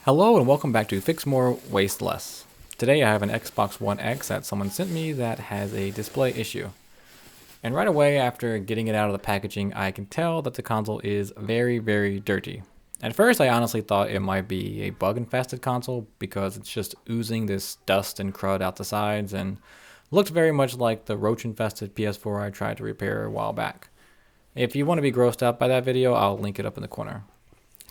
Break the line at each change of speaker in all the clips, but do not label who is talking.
Hello and welcome back to Fix More, Waste Less. Today I have an Xbox One X that someone sent me that has a display issue. And right away after getting it out of the packaging, I can tell that the console is very, very dirty. At first I honestly thought it might be a bug-infested console because it's just oozing this dust and crud out the sides and looks very much like the roach-infested PS4 I tried to repair a while back. If you want to be grossed out by that video, I'll link it up in the corner.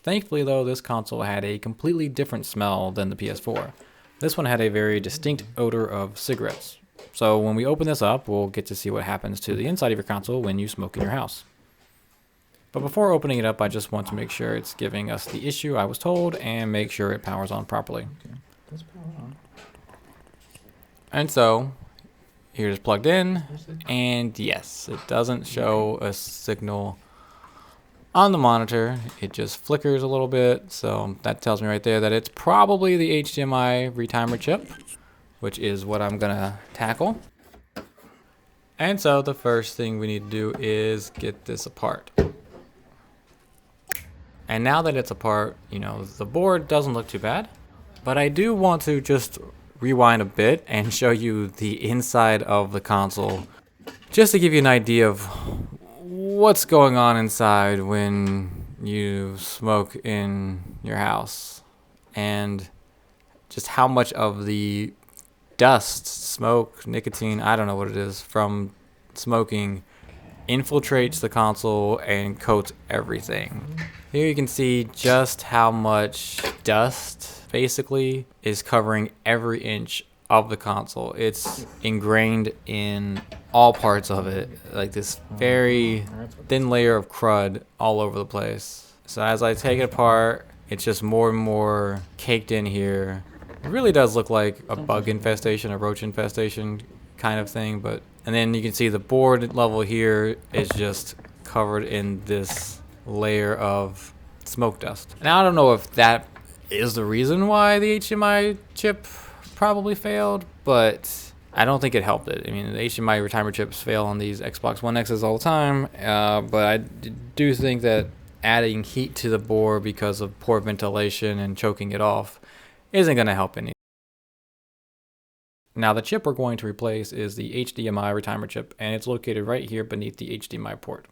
Thankfully though, this console had a completely different smell than the PS4. This one had a very distinct odor of cigarettes. So when we open this up, we'll get to see what happens to the inside of your console when you smoke in your house. But before opening it up, I just want to make sure it's giving us the issue I was told and make sure it powers on properly.
Okay, let's power on.
And so, here's plugged in, and yes, it doesn't show a signal on the monitor. It just flickers a little bit, so that tells me right there that it's probably the HDMI Retimer chip, which is what I'm gonna tackle. And so the first thing we need to do is get this apart. And now that it's apart, you know, the board doesn't look too bad, but I do want to just rewind a bit and show you the inside of the console just to give you an idea of what's going on inside when you smoke in your house and just how much of the dust, smoke, nicotine, I don't know what it is, from smoking infiltrates the console and coats everything. Here you can see just how much dust basically is covering every inch of the console. It's ingrained in all parts of it, like this very thin layer of crud all over the place. So as I take it apart, it's just more and more caked in here. It really does look like a bug infestation, a roach infestation kind of thing, but and then you can see the board level here is just covered in this layer of smoke dust. And I don't know if that is the reason why the HDMI chip probably failed, but I don't think it helped it. I mean, the HDMI retimer chips fail on these Xbox One X's all the time, but I do think that adding heat to the board because of poor ventilation and choking it off isn't going to help any. Now the chip we're going to replace is the HDMI retimer chip, and it's located right here beneath the HDMI port.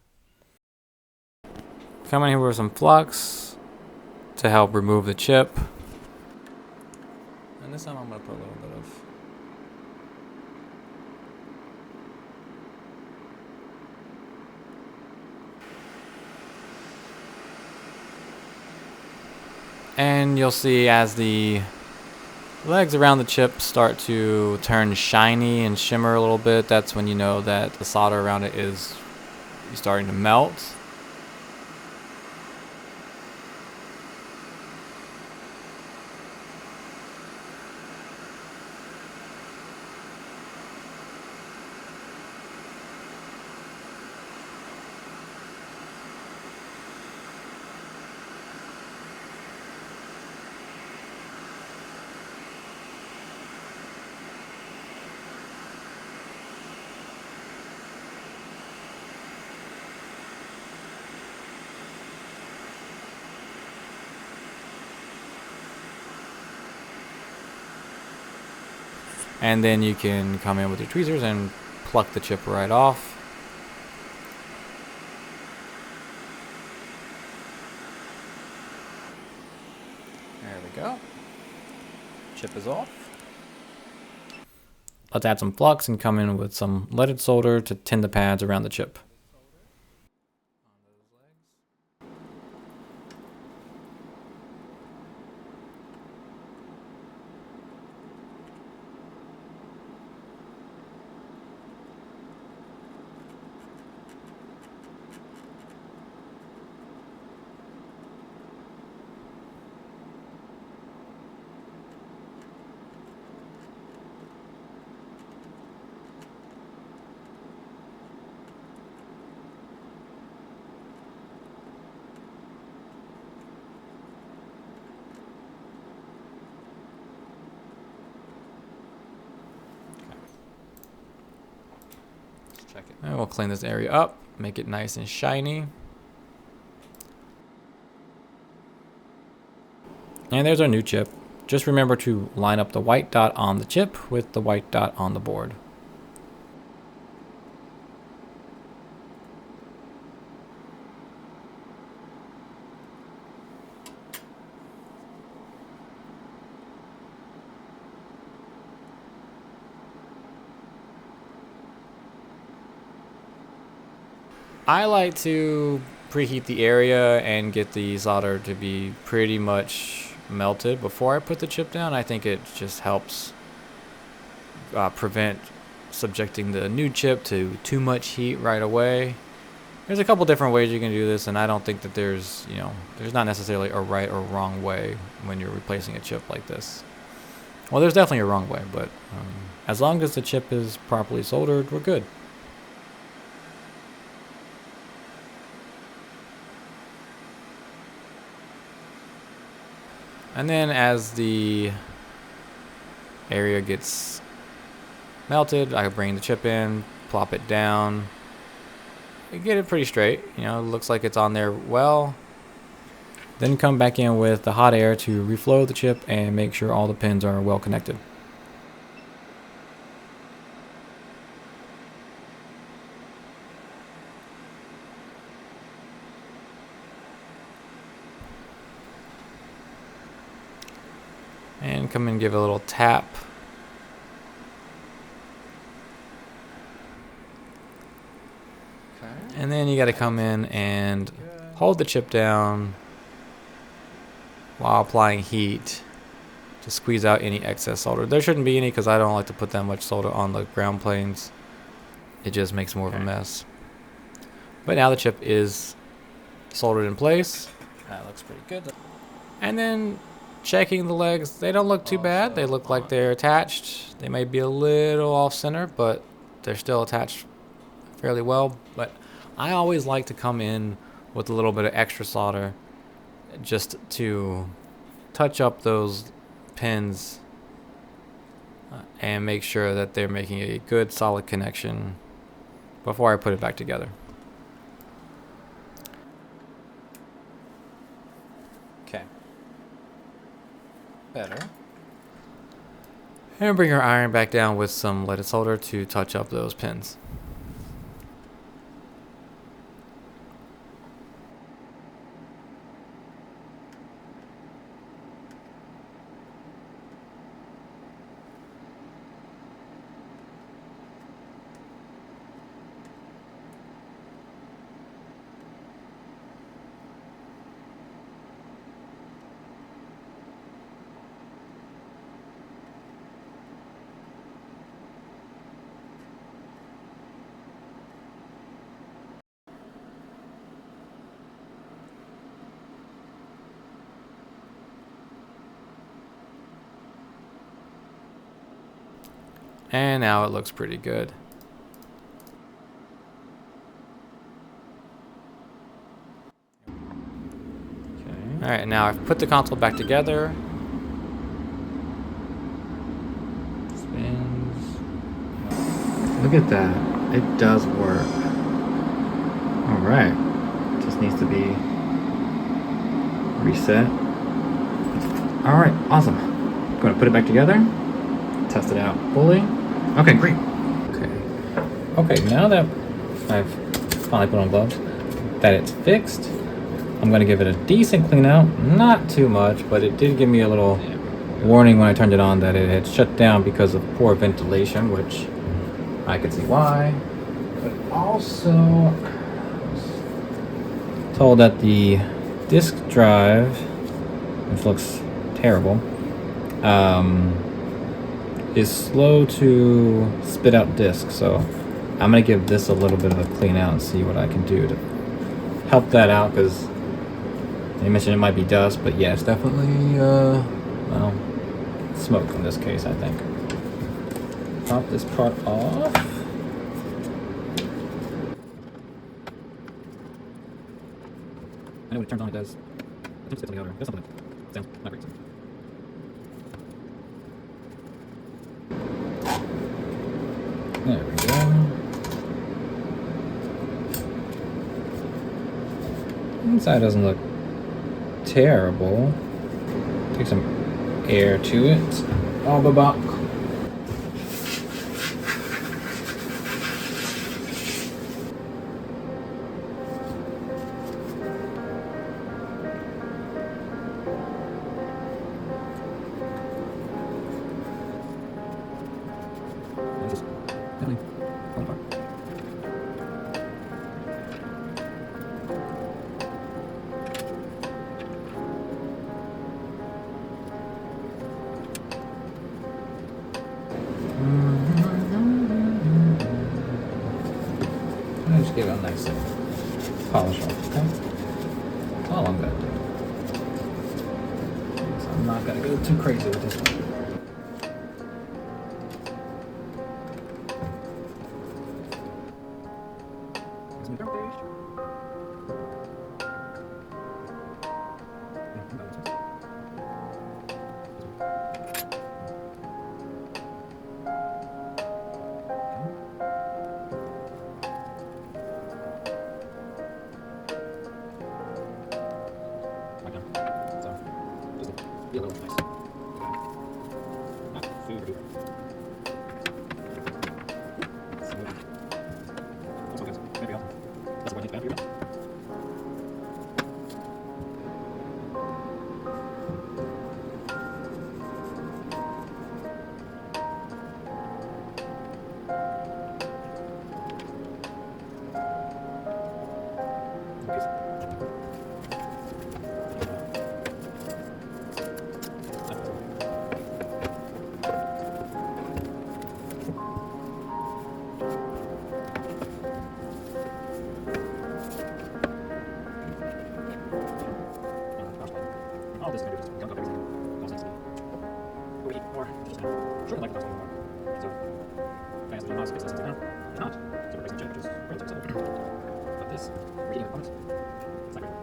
Come in here with some flux to help remove the chip. And this time I'm going to put a little bit of and you'll see as the legs around the chip start to turn shiny and shimmer a little bit, that's when you know that the solder around it is starting to melt. And then you can come in with your tweezers and pluck the chip right off. There we go. Chip is off. Let's add some flux and come in with some leaded solder to tin the pads around the chip. Check it. And we'll clean this area up, make it nice and shiny. And there's our new chip. Just remember to line up the white dot on the chip with the white dot on the board. I like to preheat the area and get the solder to be pretty much melted before I put the chip down. I think it just helps prevent subjecting the new chip to too much heat right away. There's a couple different ways you can do this, and I don't think that there's not necessarily a right or wrong way when you're replacing a chip like this. Well, there's definitely a wrong way, but as long as the chip is properly soldered, we're good. And then as the area gets melted, I bring the chip in, plop it down, get it pretty straight. It looks like it's on there well. Then come back in with the hot air to reflow the chip and make sure all the pins are well connected. And come and give it a little tap. And then you got to come in and hold the chip down while applying heat to squeeze out any excess solder. There shouldn't be any because I don't like to put that much solder on the ground planes. It just makes more of a mess. But now the chip is soldered in place. That looks pretty good. And then checking the legs, they don't look too bad. They look like they're attached. They may be a little off center, but they're still attached fairly well. But I always like to come in with a little bit of extra solder just to touch up those pins and make sure that they're making a good solid connection before I put it back together. Okay. Better. And bring our iron back down with some leaded solder to touch up those pins. And now it looks pretty good. Okay. Alright, now I've put the console back together. Spins. Look at that. It does work. Alright. Just needs to be reset. Alright, awesome. I'm going to put it back together. Test it out fully. Okay, great. Okay, now that I've finally put on gloves, that it's fixed, I'm gonna give it a decent clean out. Not too much, but it did give me a little warning when I turned it on that it had shut down because of poor ventilation, which I could see why. But also, I was told that the disk drive, which looks terrible, is slow to spit out disk, so I'm gonna give this a little bit of a clean out and see what I can do to help that out, because they mentioned it might be dust, but yeah, it's definitely well, smoke in this case, I think. Pop this part off. I know when it turns on it does. I think it spits on the other. It does something that sounds not great. There we go. Inside doesn't look terrible. Take some air to it. Oh, baba. I just give it a nice polish off, okay? That's all I'm gonna do. So I'm not gonna go too crazy with this one. Be a little nice. Not super duper. Also good. Maybe else. That's what I need to do. All this is going to do is gunk up everything. All sense to me. Overheat more. Just now. Sure, I'd like to talk more. So, I asked the mouse, fix this now. It's not. So, we're basically check, which is relatively simple. But this, reading the comments, it's not great.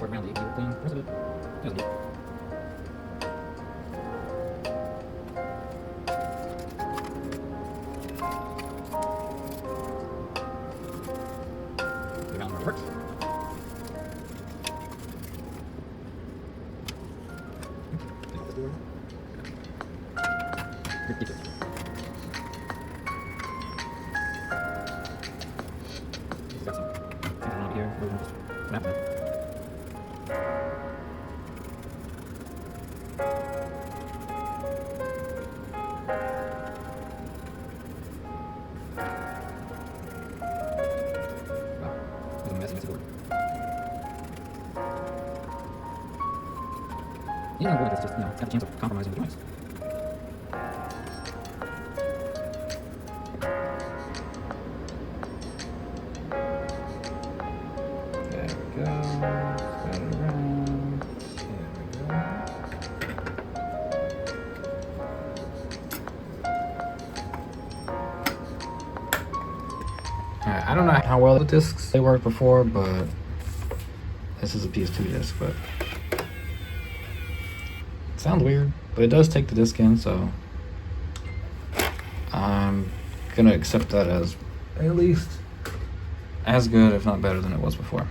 Around the clean. The rest of it doesn't need. The mountain works. Keate it. Got some. Over here. We're going to just snap that. You know, it's just, it's got a chance of compromising the joints. There we go. Spread it around. There we go. Alright, I don't know how well the discs they worked before, but this is a PS2 disc, but sounds weird, but it does take the disc in, so I'm gonna accept that as at least as good, if not better than it was before.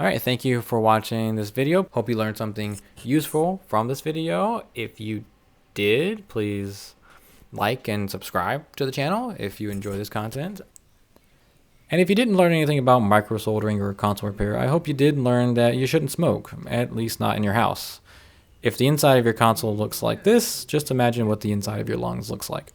All right, thank you for watching this video. Hope you learned something useful from this video. If you did, please like and subscribe to the channel if you enjoy this content. And if you didn't learn anything about micro soldering or console repair, I hope you did learn that you shouldn't smoke, at least not in your house. If the inside of your console looks like this, just imagine what the inside of your lungs looks like.